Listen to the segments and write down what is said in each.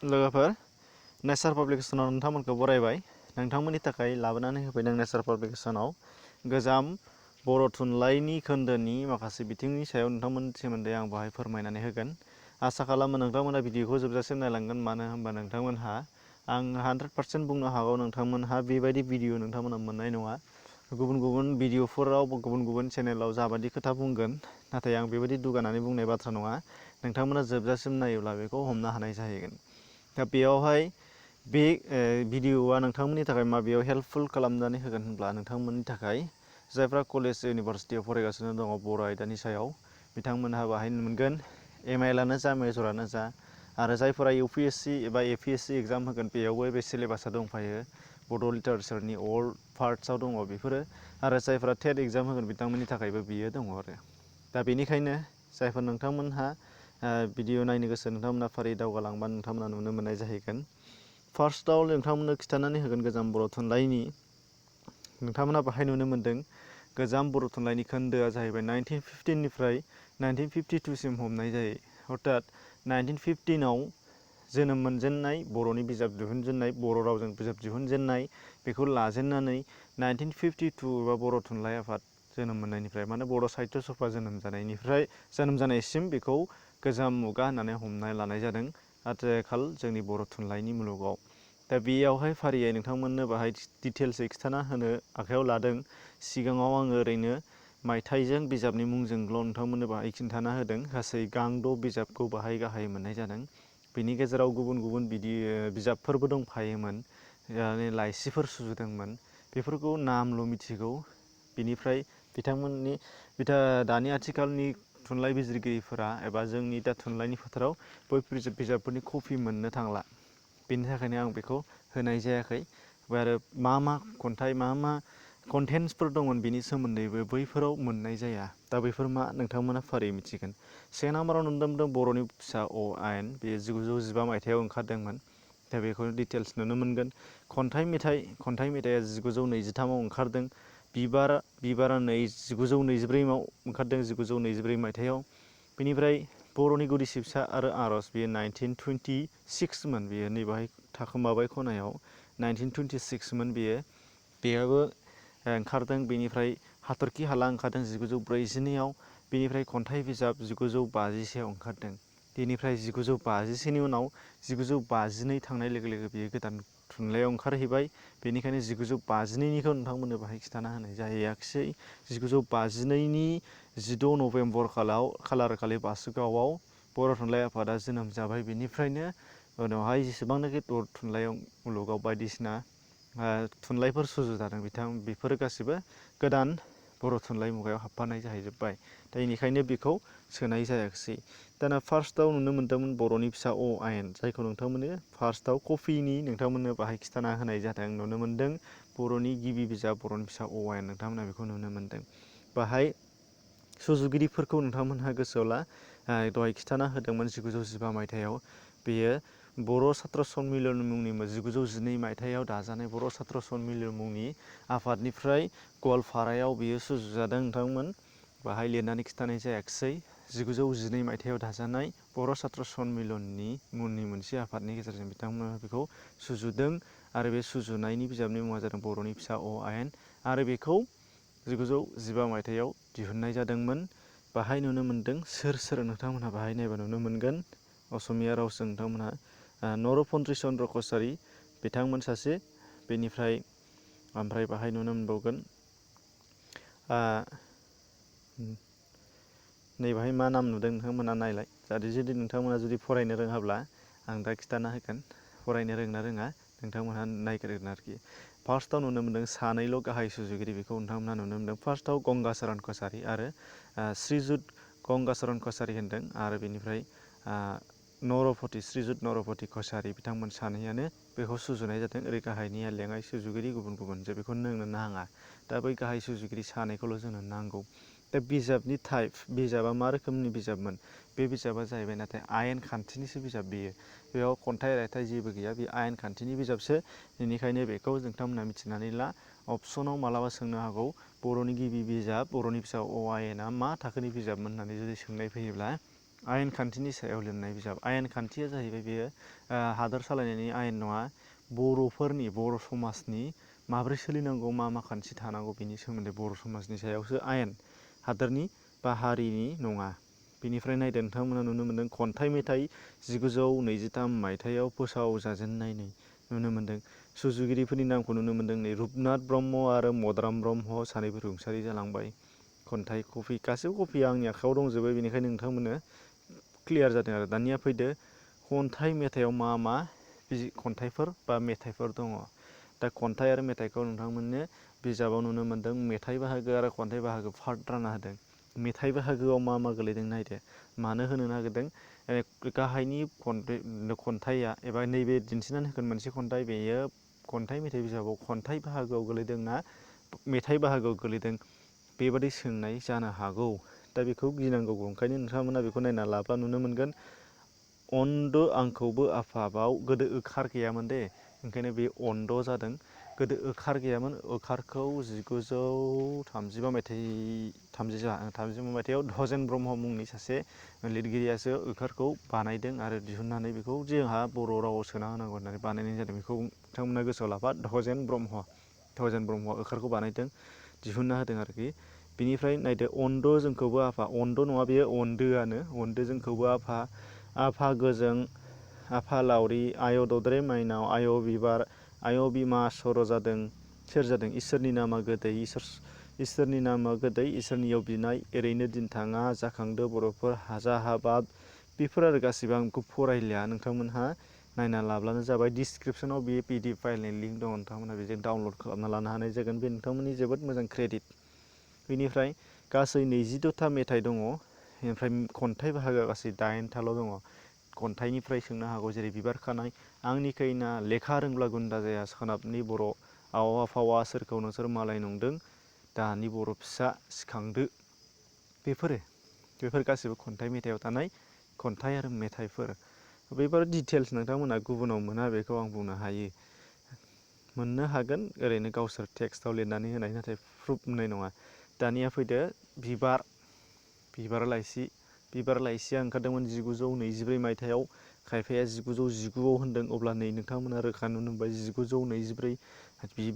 लोगोफोर नेचार पाब्लिकेसनाव नोंथांमोनखौ बरायबाय। नोंथांमोननि थाखाय लाबोनानै होफैदों नेचार पाब्लिकेसनाव गोजाम बर' थुनलाइनि खोन्दोनि माखासे बिथिंनि सायाव नोंथांमोननि सोमोन्दै आं बाहाय फोरमायनानै होगोन। आसा खालामो नोंथांमोना भिडिअखौ जोबजासिम नायलांगोन, मानो होनबा नोंथांमोनहा आं 100% बुंनो हागौ नोंथांमोनहा बेबायदि भिडिअ नोंथांमोना मोननाय नङा। गुबुन गुबुन भिडिअफोराव गुबुन गुबुन चेनेलाव जाबादि खोथा बुंगोन, नाथाय आं बेबायदि दुगानानै बुंनाय बाथ्रा नङा। नोंथांमोना जोबजासिम नायोब्ला बेखौ हमनो हानाय जाहैगोन। दा बेयावहाय बे भिडिअआ नोंथांमोननि थाखाय माबेयाव हेल्पफुल खालामनानै होगोन होनब्ला नोंथांमोननि थाखाय जायफ्रा कलेज इउनिभारसिटियाव फरायगासिनो दङ बर' आयदानि सायाव, बिथांमोनहा बाहायनो मोनगोन। एमआइएलआनो जा मेजरानो जा, आरो जायफोरा इउपिएससि एबा एपिएससि एग्जाम होगोन बेयावबो बे सिलेबासा दंफायो। बड' लिटारेचारनि अल पार्टसआव दङ बेफोरो, आरो जायफोरा टेट एग्जाम होगोन बिथांमोननि थाखायबो बियो दङ आरो। दा बेनिखायनो जायफोर नोंथांमोनहा भिडिअ नायनो गोसो, नोंथांमोना फारि दावगालांबा नोंथांमोना नुनो मोननाय जाहैगोन। फार्स्टआव नोंथांमोननो खिन्थानानै होगोन गोजाम बर' थुनलाइनि। नोंथांमोना बाहाय नुनो मोन्दों गोजाम बर' थुनलाइनि खोन्दोआ जाहैबाय 1915निफ्राय 1952सिम हमनाय जायो। अर्थात 1915आव जोनोम मोनजेननाय, बर'नि बिजाब दिहुनजेननाय, बर' रावजों बिजाब दिहुनजेननाय, बेखौ लाजेननानै 1952 एबा बर' थुनलाइ आफाद जोनोम मोननायनिफ्राय, माने बर' साहित्य सभा जोनोम जानायसिम बेखौ गोजाम मुगा होननानै हमना लानाय जादों आथिखाल जोंनि बर' थुनलाइनि मुलुगाव। दा बेयावहाय फारियै नोंथांमोननो बाहाय डिटेल्सै खिन्थाना होनो आखायाव लादों। सिगाङाव आङो ओरैनो मायथाइजों बिजाबनि मुंजोंल' नोंथांमोननो बाहाय खिन्थाना होदों। गासै गांद' बिजाबखौ बाहाय गाहाय मोननाय जादों। बेनि गेजेराव गुबुन गुबुन बिजाबफोरबो दंफायोमोन, लाइसिफोर सुजुदोंमोन, बेफोरखौ नामल' मिथिगौ। बिनिफ्राय बिथांमोननि दानि आथिखालनि थुनलाइ बिजिरगिरिफोरा एबा जोंनि दा थुनलाइनि फोथाराव बैफोर बिजाबफोरनि कपि मोननो थांला। बेनि थाखायनो आं बेखौ होनाय जायाखै। आरो मा मा खन्थाइ, मा मा कन्टेन्ट्सफोर दंमोन बेनि सोमोन्दैबो बैफोराव मोननाय जाया। दा बैफोर मा नोंथांमोना फारियै मिथिगोन। से नाम्बाराव नुनो मोनदों बर'नि फिसा अ आयेन, बेयो 1915 मायथाइयाव ओंखारदोंमोन। दा बेखौ डिटेल्स नुनो मोनगोन। खन्थाइ मेथाइया 1923आव ओंखारदों। बिबारा 1924आव ओंखारदों, 1924 मायथाइयाव। बेनिफ्राय बर'नि गुदि सिबसा आरो आर'ज, बेयो 1926मोन। बेयो नैबाहाय थाखोमाबाय खनायाव 1926मोन बेयाबो ओंखारदों। बेनिफ्राय हाथरखि हाला ओंखारदों 1942आव। बेनिफ्राय खन्थाइ बिजाब 1951आव ओंखारदों। बेनिफ्राय 1951नि उनाव 1952 थांनाय लोगो लोगो बेयो गोदान थुनलाइयाव ओंखारहैबाय। बेनिखायनो 1952निखौ नोंथांमोननो बाहाय खिन्थाना होनाय जाहैयाखिसै। 1952नि 16 नभेम्बर खालार खालि बासुगावआव बर' थुनलाइ आफादा जोनोम जाबाय। बेनिफ्रायनो उनावहाय जेसेबांनाखि बर' थुनलाइ मुलुगाव बायदिसिना थुनलाइफोर सुजुजादों, बेफोरो गासिबो गोदान बर' थुनलाइ मुगायाव हाबफानाय जाहैजोब्बाय। दा बेनिखायनो बेखौ सोनाय जायाखिसै। दाना फार्स्टआव नुनो मोन्दोंमोन बर'नि फिसा अ आयेन, जायखौ नोंथांमोननो फार्स्टआव कपिनि नोंथांमोननो बाहाय खिन्थाना होनाय जादों। नुनो मोन्दों बर'नि गिबि बिजाब बर'नि फिसा अ आयेन, नोंथांमोना बेखौ नुनो मोन्दों। बाहाय सुजुगिरिफोरखौ नोंथांमोनहा गोसोआव ला। दहाय खिन्थाना होदोंमोन 1915 मायथाइयाव बेयो बर' सात्र सन्मिलन मुंनि 1912 मायथाइयाव दाजानाय बर' सात्र सन्मिलन मुंनि आफादनिफ्राय गवालपारायाव बेयो सुजुजादों। नोंथांमोन बाहाय लिरनानै खिन्थानाय जायाखिसै। 1912 मायथाइयाव दाजानाय बर' सात्र सन्मिलननि मुंनि मोनसे आफादनि गेजेरजों बिथांमोना बेखौ सुजुदों। आरो बे सुजुनायनि बिजाबनि मुङा जादों बर'नि फिसा अ आयेन। आरो बेखौ 1915 मायथाइयाव दिहुननाय जादोंमोन। बाहाय नुनो मोन्दों सोर नोंथांमोनहा बाहाय नायबा नुनो मोनगोन। असमिया रावजों नोंथांमोनहा नरपन्थ्रि चन्द्र कछारि बिथांमोन सासे। बेनिफ्राय ओमफ्राय बाहाय नुनो मोनबावगोन नैबाहाय मा नाम नुदों नोंथांमोना नायलाय। जुदि नोंथांमोना फरायनो रोङाब्ला आं दा खिन्थाना होगोन। फरायनो रोंना रोङा नोंथांमोनहा नायग्रोगोन आरोखि। फार्स्टआव नुनो मोन्दों सानैल' गाहाय सुजुगिरि, बेखौ नोंथांमोनहा नुनो मोन्दों। फार्स्टआव गंगाचरन कछारि आरो श्रीजुत गंगाचरन कछारि होन्दों। आरो बेनिफ्राय श्रीजुत नरपति कछारि, बिथांमोन सानैयानो बेखौ सुजुनाय जादों। ओरै गाहायनिया लेङाइ सुजुगिरि गुबुन गुबुन, जे बेखौ नोंनो नाङा। दा बै गाहाय सुजुगिरि सानैखौल' जोंनो नांगौ। दा बिजाबनि टाइप, बिजाबा मा रोखोमनि बिजाबमोन? बे बिजाबा जाहैबाय नाथाय आयेन खान्थिनिसो बिजाब बेयो। बेयाव खन्थाइ रायथाइ जेबो गैया, बे आयेन खान्थिनि बिजाबसो। बेनिखायनो बेखौ नोंथांमोनहा मिथिनानै ला। अपसनाव मालाबा सोंनो हागौ बर'नि गिबि बिजाब बर'नि फिसा अ आयेना मा थाखोनि बिजाबमोन होननानै जुदि सोंनाय फैयोब्ला आयेन खान्थिनि सायाव लिरनाय बिजाब। आयेन खान्थिया जाहैबाय बेयो हादोर सालायनायनि आयेन नङा, बर'फोरनि बर' समाजनि माब्रै सोलिनांगौ, मा खान्थि थानांगौ बेनि सोमोन्दै बर' समाजनि सायावसो आयेन, हादोरनि बा हारिनि नङा। बेनिफ्राय नायदो नोंथांमोना नुनो मोन्दों खन्थाइ मेथाइ 1923 मायथाइयाव फोसाव जाजेननाय नुनो मोन्दों। सुजुगिरिफोरनि नामखौ नुनो मोन्दों नै रुपनाथ ब्रह्म आरो मदाराम ब्रह्म सानैबो रुंसारि जालांबाय। खन्थाइ कपि गासैबो कपिया आंनि आखायाव दंजोबो, बेनिखायनो नोंथांमोननो क्लियार जादों आरो। दानिया फैदो खन्थाइ मेथाइआव मा खन्थाइफोर बा मेथाइफोर दङ। दा खन्थाइ आरो मेथाइखौ नोंथांमोननो बिजाबाव नुनो मोन्दों मेथाइ बाहागो आरो खन्थाइ बाहागो पार्ट रानना होदों। मेथाइ बाहागोआव मा गोलैदों नायदो, मानो होनो नागिरदों गाहायनि खन्थाइया एबा नैबे दिन्थिनानै होगोन मोनसे खन्थाइ, बेयो खन्थाइ मेथाइ बिजाबाव खन्थाइ बाहागोआव गोलैदों ना मेथाइ बाहागोआव गोलैदों, बेबादि सोंनाय जानो हागौ। दा बेखौ गिनांगौ, ओंखायनो नोंथांमोना बेखौ नायना लाब्ला नुनो मोनगोन अन्द आंखौबो आफाबाव गोदो ओखार गैयामोन दे, ओंखायनो बे अन्द जादों। गोदो ओखार गैयामोन, ओखारखौ 1935 मायथाइयाव धजेन ब्रह्म मुंनि सासे लिरगिरियासो ओखारखौ बानायदों आरो दिहुननानै बेखौ जोंहा बर' रावाव सोना होनांगौ होननानै बानायनाय जादों। बेखौ नोंथांमोना गोसोआव लाफा, धजेन ब्रह्मआ ओखारखौ बानायदों, दिहुनना होदों आरोखि। बिनिफ्राय नायदो अन्द जोंखौबो आफा, अन्द नङा बेयो अन्doआनो, अन्द जोंखौबो आफा, आफा गोजों, आफा लावरि, आय दद्रे माइनाव, आय बिबार, आय बिमा सर जादों, सोर जादों इसोरनि नामा गोदै, इसोरनि नामा गोदै, इसोरनियाव बिनाय, ओरैनो दिन थाङा, जाखांदो बर'फोर हाजा हाबाब, बेफोर आरो गासिबो आं बेखौ फरायलिया, नोंथांमोनहा नायना लाब्लानो जाबाय। डिसक्रिपसनाव बे PDF फाइलनि लिंक दङ, नोंथांमोनहा बेजों डाउनलड खालामना लानो हानाय जागोन। बे नोंथांमोननि जोबोद मोजां क्रेडिट। बेनिफ्राय गासै 22था मेथाइ दङ, ओमफ्राय खन्थाइ बाहागोआ गासै 8थाल' दङ। खन्थाइनिफ्राय सोंनो हागौ, जेरै बिबार खानाय, आंनि खैना लेखा रोंब्ला गुन्दा जाया, सोनाबनि बर' आवा फावा सोरखौ नोंसोर मालाय नंदों, दानि बर' फिसा सिखांदो, बेफोर गासिबो खन्थाइ मेथाइआव थानाय खन्थाइ आरो मेथाइफोर। बेफोर डिटेल्स नोंथांमोना गुबुनाव मोना बेखौ आं बुंनो हायो। मोननो हागोन ओरैनो गावसोर टेक्स्टआव लिरनानै होनाय, नाथाय प्रुफ मोननाय नङा। दानिया फैदो बिबार लाइसि। बिबार लाइसिया ओंखारदोंमोन 1924 मायथाइयाव, खायफाया 1919आव होनदों, अब्ला नै नोंथांमोना रोखा नुनो मोनबाय 1924।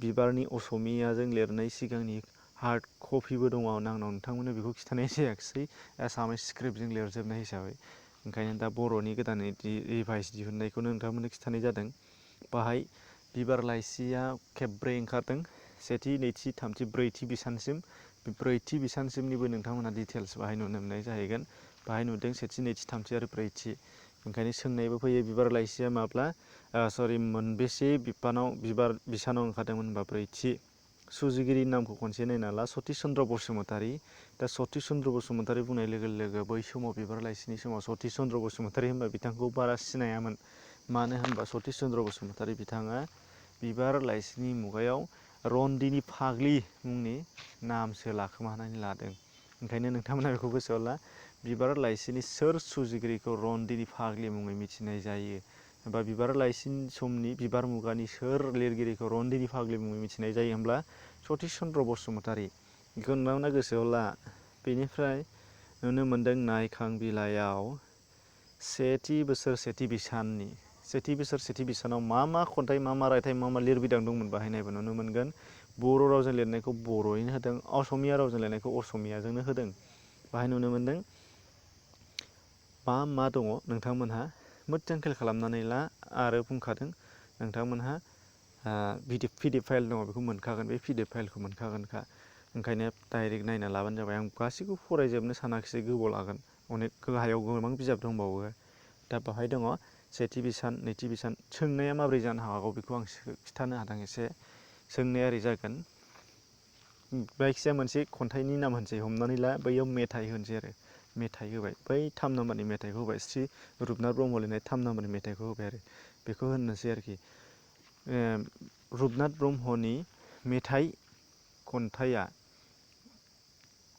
बिबारनि असमियाजों लिरनाय सिगांनि हार्ड कपिबो दङ आंनाव, नोंथांमोननो बेखौ खिन्थानाय जायाखिसै एसामिस स्क्रिप्टजों लिरजोबनाय हिसाबै, ओंखायनो दा बर'नि गोदानै रिभाइस दिहुननायखौनो नोंथांमोननो खिन्थानाय जादों। बाहाय बिबार लाइसिया खेबब्रै ओंखारदों, सेथि, नैथि, थामथि, ब्रैथि बिसानसिम। बे ब्रैथि बिसानसिमनिबो नोंथांमोना डिटेल्स बाहाय नुनो मोननाय जाहैगोन। बाहाय नुदों सेथि, नैथि, थामथि आरो ब्रैथि। ओंखायनो सोंनायबो फैयो बिबार लाइसिया माब्ला, मोनबेसे बिसानाव ओंखारदोंमोन होनबा ब्रैथि। सुजुगिरिनि नामखौ खनसे नायना ला, सतिश चन्द्र बसुमतारी। दा सतिश चन्द्र बसुमतारी बुंनाय लोगो लोगो बै समाव बिबार लाइसिनि समाव सतिश चन्द्र बसुमतारी होनबा बिथांखौ बारा सिनायामोन। मानो होनबा सतिश चन्द्र बसुमतारी बिथाङा बिबार लाइसिनि मुगायाव रन्दिनि फाग्लि मुंनि नामसो लाखोमानानै लादों। ओंखायनो नोंथांमोना बेखौ गोसोआव ला, बिबार लाइसिनि सोर सुजुगिरिखौ रन्दिनि फाग्लि मुङै मिथिनाय जायो, एबा बिबार लाइसिनि समनि बिबार मुगानि सोर लिरगिरिखौ रन्दिनि फाग्लि मुङै मिथिनाय जायो होनब्ला सतिश चन्द्र बसुमतारी। बेखौ नोंथांमोना गोसोआव ला। बेनिफ्राय नुनो मोन्दों नायखां बिलाइयाव सेथि बोसोर सेथि बिसानाव मा खन्थाइ, मा रायथाइ, मा लिरबिदां दंमोन बाहायनायबो नुनो मोनगोन। बर' रावजों लिरनायखौ बर'यैनो होदों, असमिया रावजों लिरनायखौ असमियाजोंनो होदों। बाहाय नुनो मोन्दों मा दङ, नोंथांमोनहा मोजां खेल खालामनानै ला। आरो बुंखादों नोंथांमोनहा PDF फाइल दङ, बेखौ मोनखागोन, बे PDF फाइलखौ मोनखागोनखा। ओंखायनो डाइरेक्ट नायना लाबानो जाबाय। आं गासैखौबो फरायजोबनो सानाखिसै, गोबाव लागोन, अनेक गाहायाव गोबां बिजाब दंबावो। दा बाहाय दङ सेथि बिसान, नैथि बिसान। सोंनाया माबोरै जानो हागौ बेखौ आं खिन्थानो हादों एसे। सोंनाया ओरै जागोन, जायखिजाया मोनसे खन्थाइनि नाम होनसै, हमनानै ला बैयाव मेथाइ होनसै आरो, मेथाइ होबाय, बै 3 नाम्बारनि मेथाइखौ होबाय, श्री रुपनाथ ब्रह्म लिरनाय 3 नाम्बारनि मेथाइखौ होबाय आरो, बेखौ होननोसै आरोखि। रुपनाथ ब्रह्मनि मेथाइ खन्थाइया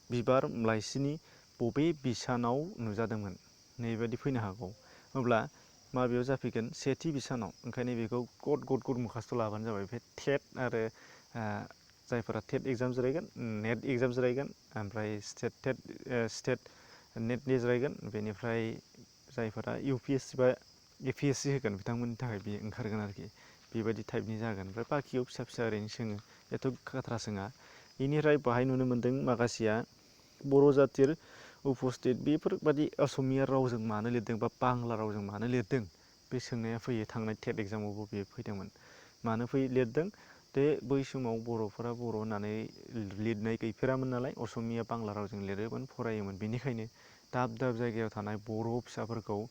बिबार लाइसिनि बबे बिसानाव नुजादोंमोन, नैबादि फैनो हागौ। अब्ला माबेयाव जाफैगोन, सेथि बिसानाव। ओंखायनो बेखौ गद मुखास्थ' लाबानो जाबाय। बे टेट आरो जायफोरा टेट एग्जाम जिरायगोन, नेट एग्जाम जिरायगोन, ओमफ्राय स्टेट नेटनि जिरायगोन बेनिफ्राय जायफोरा UPSC बा APSC होगोन बिथांमोननि थाखाय बे ओंखारगोन आरोखि बेबायदि टाइपनि जागोन ओमफ्राय बाखियाव फिसा फिसा ओरैनो सोङो एथ' खाथ्रा सोङा बेनिफ्राय बाहाय नुनो मोन्दों माखासेया बर' जातिर उपस्थित बेफोरबादि असमिया रावजों मानो लिरदों बा बांला रावजों मानो लिरदों बे सोंनाया फैयो थांनाय टेट एग्जामावबो बे फैदोंमोन मानो लिरदों दे बै समाव बर'फोरा बर' होननानै लिरनाय गैफेरामोन नालाय असमिया बांला रावजों लिरोमोन फरायोमोन बेनिखायनो दाब दाब जायगायाव थानाय बर' फिसाफोरखौ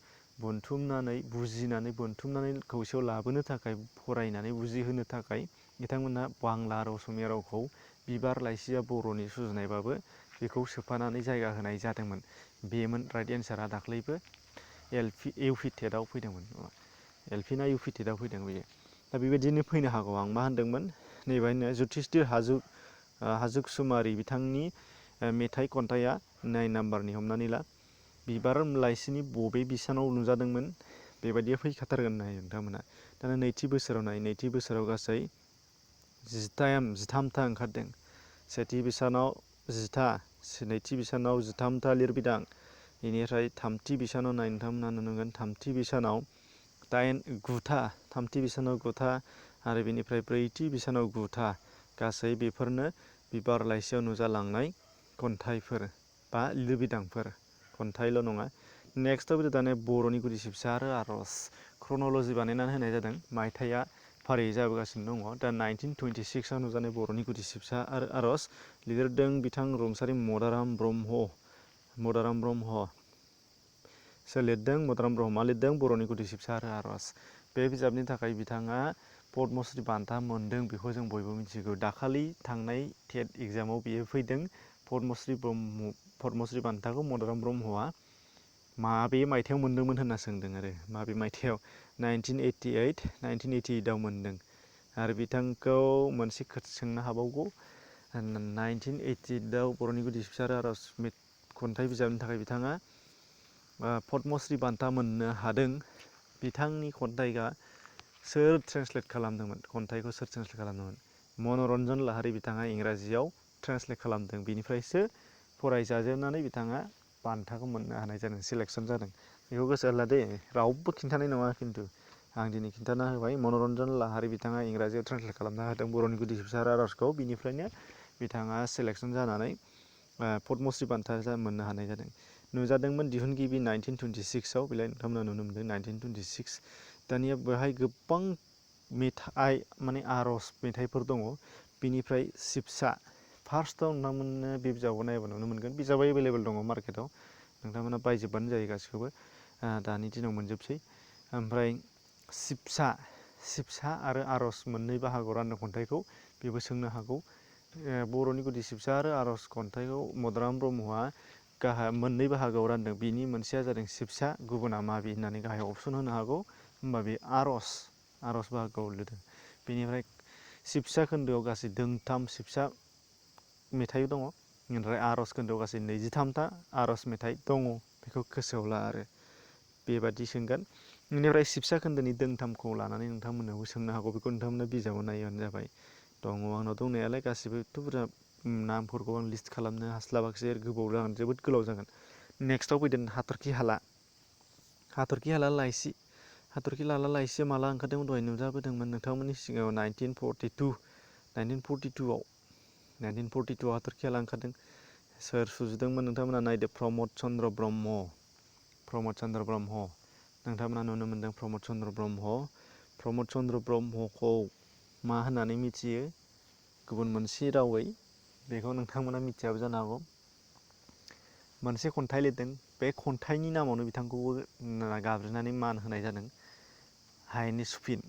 बोनथुमनानै बुजिनानै बोनथुमनानै खौसेयाव लाबोनो थाखाय फरायनानै बुजिहोनो थाखाय बिथांमोना बांला आरो असमिया रावखौ बिबार लाइसिया बर'नि सुजुनायबाबो बेखौ सोफानानै जायगा होनाय जादोंमोन बेमोन राइट एन्सारा दाख्लैबो UP टेटआव फैदोंमोन LP ना UP टेटआव फैदों बेयो दा बेबायदिनो फैनो हागौ आं मा होनदोंमोन नैबेहायनो जुतिष्ठिर हाजुकुमारि बिथांनि मेथाइ खन्थाइया 9 नाम्बारनि हमनानै ला बिबार लाइसिनि बबे बिसानाव नुजादोंमोन बेबायदिया फैखाथारगोन नाय नोंथांमोना दाना नैथि बोसोराव गासै 13था ओंखारदों सेथि बिसानाव 10 नैथि बिसानाव 13था लिरबिदां बेनिफ्राय थामथि बिसानाव नाय नोंथांमोना नुनो मोनगोन थामथि बिसानाव 9था थामथि बिसानाव 9था आरो बेनिफ्राय ब्रैथि बिसानाव 9था गासै बेफोरनो बिबार लाइसियाव नुजालांनाय खन्थाइफोर बा लिरबिदांफोर खन्थाइल' नङा नेक्स्टआव फैदो दाने बर'नि गुदि सिबसा आरो आर'ज क्रन'लजि बानायनानै होनाय जादों मायथाइया फारियै जाबोगासिनो दङ दा 1926आव नुजानाय बर'नि गुदि सिबसा आरो आर'ज लिरदों बिथां रुंसारि मदाराम ब्रह्म सोर लिरदों मदाराम ब्रह्मआ लिरदों बर'नि गुदि सिबसा आरो आर'ज बे बिजाबनि थाखाय बिथाङा पद्मश्री बान्था मोनदों बेखौ जों बयबो मिथिगौ दाखालि थांनाय टेट एग्जामाव बियो फैदों पद्मश्री बान्थाखौ मदाराम ब्रह्मआ माबे मायथाइयाव मोन्दोंमोन होनना सोंदों आरो माबे मायथाइयाव 1988आव मोन्दों आरो बिथांखौ मोनसे सोंनो हाबावगौ 1988आव बर'नि गुदि सिबसा आरो आर'ज खन्थाइ बिजाबनि थाखाय बिथाङा पद्मश्री बान्था मोननो हादों बिथांनि खन्थाइया सोर ट्रेन्सलेट खालामदोंमोन खन्थाइखौ सोर ट्रेन्सलेट खालामदोंमोन मनरन्जन लाहारी बिथाङा इंराजियाव ट्रेन्सलेट खालामदों बिनिफ्रायसो फरायजाजोबनानै बिथाङा बान्थाखौ मोननो हानाय जादों सिलेक्सन जादों बेखौ गोसो होला दे रावबो खिन्थानाय नङा खिन्थु आं दिनै खिन्थाना होबाय मनरन्जन लाहारी बिथाङा इंराजियाव ट्रेन्सलेट खालामना होदों बर'नि गुदि सिबसा आरो आर'जखौ बिनिफ्रायनो बिथाङा सिलेक्सन जानानै पद्मश्री बान्था मोननो हानाय जादों नुजादोंमोन दिहुनगिरि 1926आव बेलाय नोंथांमोना नुनो मोनदों 1926 दानिया बेवहाय गोबां मेथाइ माने आर'ज मेथाइफोर दङ बिनिफ्राय सिबसा फार्स्टआव नोंथांमोननो बे बिजाबखौ नायोबा नुनो मोनगोन बिजाबा एभेलेबेल दङ मार्केटआव नोंथांमोना बायजोबबानो जायो गासिखौबो दानि दिनाव मोनजोबसै ओमफ्राय सिबसा आरो आर'ज मोननै बाहागोआव रानदों खन्थाइखौ बेबो सोंनो हागौ बर'नि गुदि सिबसा आरो आर'ज खन्थाइखौ मदाराम ब्रह्मआ मोननै बाहागोआव रानदों बिनि मोनसेया जादों सिबसा गुबुना माबि होननानै गाहायाव अपसन होनो हागौ होमबा बे आर'ज बाहागोआव लिरदों बेनिफ्राय सिबसा खोन्दोआव गासै दोंथाम सिबसा मेथाइ दङ ओमफ्राय आर'ज खोन्दोआव गासै 23था आर'ज मेथाइ दङ बेखौ गोसोआव ला आरो बेबादि सोंगोन बेनिफ्राय सिबसा खोन्दोनि दोंथामखौ लानानै नोंथांमोनहाबो सोंनो हागौ बेखौ नोंथांमोना बिजाबाव नायबानो जाबाय दङ आंनाव दंनायालाय गासिबोथ' बुरजा नामफोरखौ आं लिस्ट खालामनो हास्लाबाखिसै गोबाव जागोन जोबोद गोलाव जागोन नेक्स्टआव फैदों हाथरखि हाला लाइसिया माला ओंखारदोंमोन दहाय नुजाबोदोंमोन नोंथांमोननि सिगाङाव 1942आव हाथरखि हाला ओंखारदों सोर सुजुदोंमोन नोंथांमोना नायदो प्रमद चन्द्र ब्रह्म नोंथांमोना नुनो मोनदों प्रमद चन्द्र ब्रह्मखौ मा होननानै मिथियो गुबुन मोनसे रावै बेखौ नोंथांमोना मिथियाबो जानो हागौ मोनसे खन्थाइ लिरदों बे खन्थाइनि नामावनो बिथांखौबो गाबज्रिनानै मान होनाय जादों हायेननि सुफिन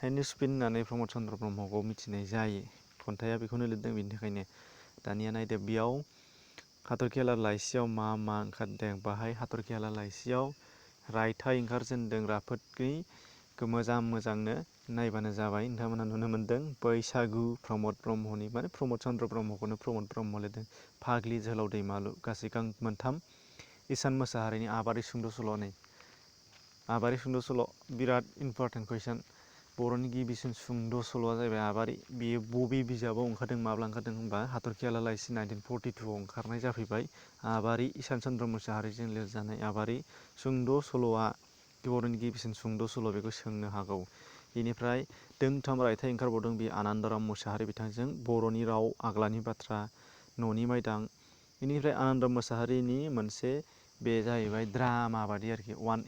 होननानै प्रमद चन्द्र ब्रह्मखौ मिथिनाय जायो खन्थाइया बेखौनो लिरदों बेनि थाखायनो दानिया नायदो बेयाव हाथरखि हाला लाइसियाव मा ओंखारदों बाहाय हाथरखि हाला लाइसियाव रायथाइ ओंखारजेनदों राफोदनि मोजांनो नायबानो जाबाय नोंथांमोना नुनो मोनदों बैसागु प्रमद ब्रह्मनि माने प्रमद चन्द्र ब्रह्मखौनो प्रमद ब्रह्म लिरदों फाग्लि जोहोलाव दैमालु गासै मोनथाम इसान मोसाहारिनि आबारि सुंद' सल' बिराद इम्परटेन्ट कुइसन बर'नि गिबिसिन सुंद' सल'आ जाहैबाय आबारि। बेयो बबे बिजाबाव ओंखारदों माब्ला ओंखारदों होनबा हाथरखि हाला लाइसि 1942 आव ओंखारनाय जाफैबाय। आबारि ईसान चन्द्र मोसाहारिजों लिरजानाय आबारि सुंद' सल'आ बर'नि गिबिसिन सुंद' सल' बेखौ सोंनो हागौ। बेनिफ्राय दोंथाम रायथाइ ओंखारबावदों बे आनन्दराम मोसाहारि बिथांजों बर'नि राव आग्लानि बाथ्रा, न'नि माइदां। बेनिफ्राय आनन्दराम मोसाहारिनि मोनसे बे जाहैबाय द्रामा बादि आरोखि वान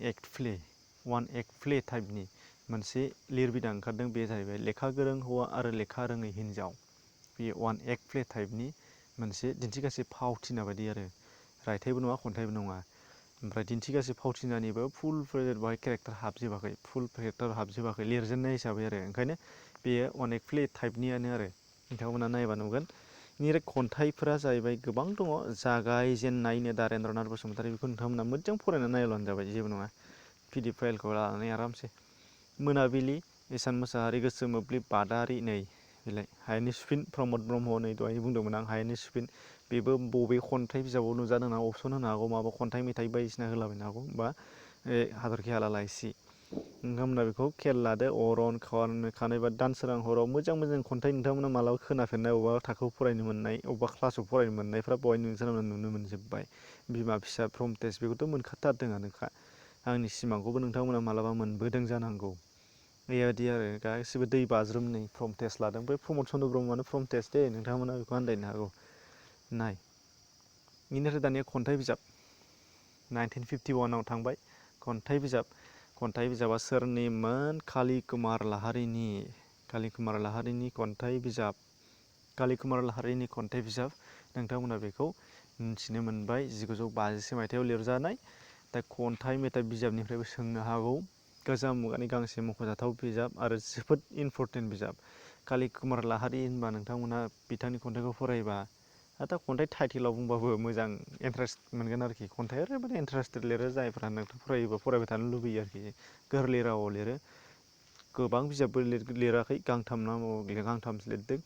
एक्ट प्ले टाइपनि मोनसे लिरबिदां ओंखारदों। बे जाहैबाय लेखा गोरों हौवा आरो लेखा रोङै हिन्जाव। बे वान एक्ट प्ले टाइपनि मोनसे दिन्थिगासे फावथिना बायदि आरो रायथाइबो नङा खन्थाइबो नङा। ओमफ्राय दिन्थिगासे फावथिनानिबो फुल फ्लेजेड बाहाय केरेक्टार हाबजोबाखै लिरजेननाय हिसाबै आरो ओंखायनो बेयो वान एक्ट प्ले टाइपनियानो आरो नोंथांमोना नायबा नुगोन। बेनिफ्राय खन्थाइफोरा जाहैबाय गोबां दङ। जागायजेननायनो दारेन्द्रनाथ बसुमतारी बेखौ नोंथांमोना मोजां फरायनानै नायब्लानो जाबाय जेबो नङा। PDF फाइलखौ लानानै आरामसे। मोनाबिलि ईसान मोसाहारि गोसो मोब्लिब बादारि नै बेलाय हायेननि सुफिन प्रमद ब्रह्म नै दहाय बुंदोंमोन आं हायेननि सुफिन बेबो बबे खन्थाइ बिजाबाव नुजानो होनो हागौ अपसन होनो हागौ माबा खन्थाइ मेथाइ बायदिसिना होलाबायनो हागौ बा हाथरखि हाला लाइसि। नोंथांमोना बेखौ खेल लादो। अरन खानाय बा दानसोरां हराव मोजां मोजां खन्थाइ नोंथांमोना मालाबा खोनाफेरनाय अबेबा थाखोआव फरायनो मोननाय अबेबा क्लासाव फरायनो मोननायफ्रा बेवहाय नोंथांमोना नुनो मोनजोब्बाय। बिमा फिसा प्रमटेस्ट बेखौथ' मोनखाथारदोंआनोखा। आंनि सिमांखौबो नोंथांमोना मालाबा मोनबोदों जानांगौ। बेबायदि आरो गासिबो दै बाज्रुम नै प्रमटेस्ट लादों। बै प्रमद चन्द्र ब्रह्मआनो प्रमटेस्ट दे नोंथांमोना बेखौ आन्दायनो हागौ। नाय बेनिफ्राय दानिया खन्थाइ बिजाब 1951 आव थांबाय। खन्थाइ बिजाबा सोरनिमोन? काली कुमार लाहारीनि खन्थाइ बिजाब। नोंथांमोना बेखौ मिथिनो मोनबाय 1950 मायथाइयाव लिरजानाय। दा खन्थाइ मेथाइ बिजाबनिफ्रायबो सोंनो हागौ। गोजाम मुगानि गांसे मख'जाथाव बिजाब आरो जोबोद इम्परटेन्ट बिजाब। काली कुमार लाहारी होनबा नोंथांमोना बिथांनि खन्थाइखौ फरायबा दा खन्थाइ टाइटेलाव बुंबाबो मोजां इन्टारेस्ट मोनगोन आरोखि। खन्थाइ ओरैबायदि इन्टारेस्टेड लिरो जायफ्रा नोंथां फरायबाय थानो लुबैयो आरोखि। गोरलै रावाव लिरो। गोबां बिजाबबो लिराखै गांथामसो लिरदों।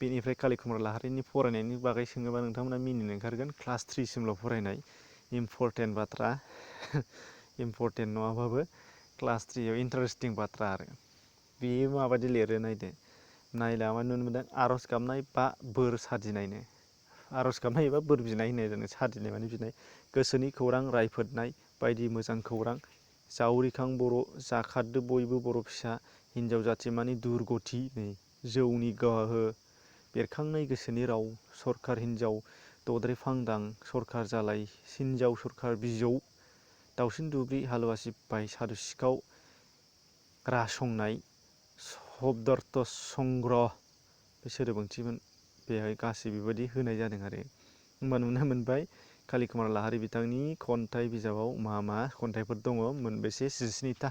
बेनिफ्राय काली कुमार लाहारीनि फरायनायनि बागै सोङोबा नोंथांमोना मिनिनो ओंखारगोन। क्लास 3 सिमल' फरायनाय इम्परटेन्ट बाथ्रा इम्परटेन्ट नङाबाबो क्लास 3 आव इन्टारेस्टिं बाथ्रा आरो बेयो माबायदि लिरो नायदो। नायला मा नुनो मोनदों आर'ज गाबनाय बा बोर सारजिनायनो। आर'ज गाबनाय एबा बोर बिनाय होननाय जोङो सारजिनाय माने बिनाय। गोसोनि खौरां रायफोदनाय बायदि मोजां खौरां। जावरिखां बर' जाखारदो बयबो बर' फिसा हिनजाव जाथि मानि दुरगति नै जौनि गोहो बेरखांनाय गोसोनि राव सरखार हिनजाव दद्रे फांदां सरखार जालाय हिनजाव सरखार बिजौ दाउसिन दुब्रि हालुवा सिपाइ सादु सिखाव रासंनाय शब्दार्थ संग्रह बे सोदोब ओंथिमोन बेहाय गासै बेबायदि होनाय जादों आरो होमबा नुनो मोनबाय काली कुमार लाहारी बिथांनि खन्थाइ बिजाबाव मा खन्थाइफोर दङ मोनबेसे 17था।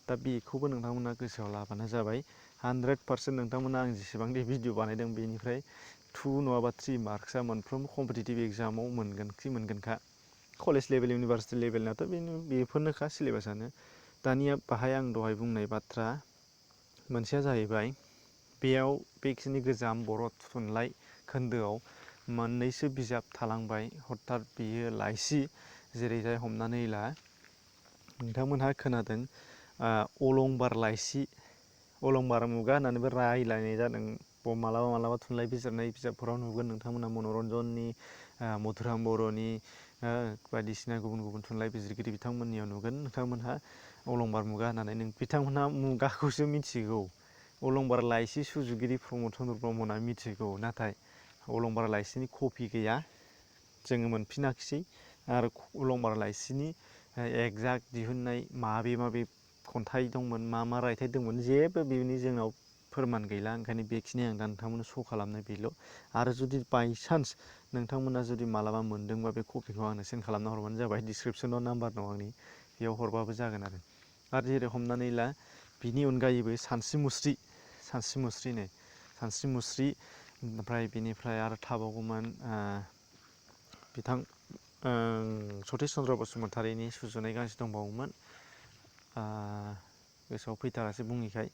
दा बेखौबो नोंथांमोना गोसोआव लाबानो जाबाय। 100% नोंथांमोना आं जेसेबांदि भिडिअ बानायदों बेनिफ्राय 2 नङाबा 3 मार्कसआ मोनफ्रोम कम्पिटिटिभ एग्जामाव मोनगोनखा। कलेज लेभेल इउनिभारसिटि लेभेलनाथ' बेफोरनोखा सिलेबासानो। दानिया बाहाय आं दहाय बुंनाय बाथ्रा मोनसेया जाहैबाय बेयाव बेखिनि गोजाम बर' थुनलाइ खोन्दोआव मोननैसो बिजाब थालांबाय हथात बेयो लाइसि जेरैहाय हमनानै ला नोंथांमोनहा खोनादों अलंबार लाइसि अलंबार मुगा होननानैबो रायलायनाय जादों। मालाबा थुनलाइ बिजिरनाय बिजाबफोराव नुगोन नोंथांमोना मनरन्जननि मधुराम बर'नि बायदिसिना गुबुन थुनलाइ बिजिरगिरि बिथांमोननियाव नुगोन नोंथांमोनहा अलंबार मुगा होननानै बिथांमोनहा मुगाखौसो मिथिगौ। अलंबार लाइसि सुजुगिरि प्रमद चन्द्र ब्रह्मना मिथिगौ नाथाय अलंबार लाइसिनि कपि गैया जोङो मोनफिनाखिसै आरो अलंबार लाइसिनि एक्जाक्ट दिहुननाय माबे खन्थाइ दंमोन मा रायथाइ दंमोन जेबो बेनि जोंनाव फोरमान गैला। ओंखायनो बेखिनि आं दा नोंथांमोननो श' खालामनाय बेल'। आरो जुदि बायसान्स नोंथांमोना जुदि मालाबा मोनदोंबा बे कपिखौ आंनो सेन्ड खालामना हरबानो जाबाय। डिसक्रिपसनाव नाम्बार दं आंनि बेयाव हरबाबो जागोन आरो जेरै हमनानै ला बिनि अनगायैबो सानस्रि मुस्रि ओमफ्राय बेनिफ्राय आरो थाबावगौमोन बिथां सतिस चन्द्र बसुमतारीनि सुजुनाय गांसे दंबावोमोन गोसोआव फैथारासै बुङिखाय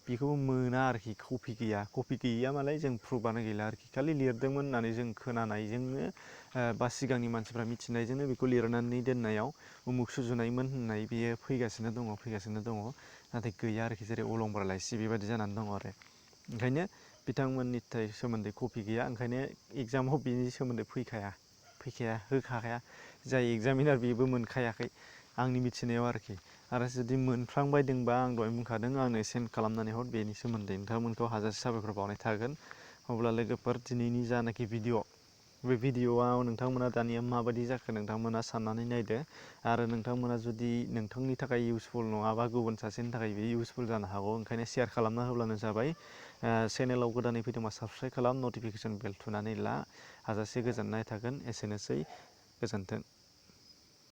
बेखौबो मोना आरोखि कपि गैया। कपि गैया मालाय जों प्रुफआनो गैला आरोखि खालि लिरदोंमोन होननानै जों खोनानायजोंनो बा सिगांनि मानसिफ्रा मिथिनायजोंनो बेखौ लिरनानै दोननायाव उमुक सुजुनायमोन होननाय बेयो फैगासिनो दङ नाथाय गैया आरोखि जेरै अलंबार लाइसि बेबायदि जानानै दङ आरो ओंखायनो बिथांमोननि सोमोन्दै कपि गैया ओंखायनो एगजामाव बिनि सोमोन्दै होखाया जाय एगजामिनार बेबो मोनखायाखै आंनि मिथिनायाव आरोखि आरो जुदि मोनफ्लांबायदोंबा आं दहाय बुंखादों आंनो सेन्ड खालामनानै हर बेनि सोमोन्दै नोंथांमोनखौ हाजासे साबायखर बावनाय थागोन। अब्ला लोगोफोर दिनैनि जानाखि भिडिअ बे भिडिअआव नोंथांमोना दानिया माबायदि जाखो नोंथांमोना साननानै नायदो आरो नोंथांमोना जुदि नोंथांनि थाखाय इउसफुल नङाबा गुबुन सासेनि थाखाय बे इउसफुल जानो हागौ ओंखायनो शेयार खालामना होब्लानो जाबाय। चेनेलाव गोदानै फैदोंबा साबस्क्राइब खालाम नटिफिकेसन बेल थुनानै ला हाजासे गोजोननाय थागोन एसेनोसै गोजोन्थों।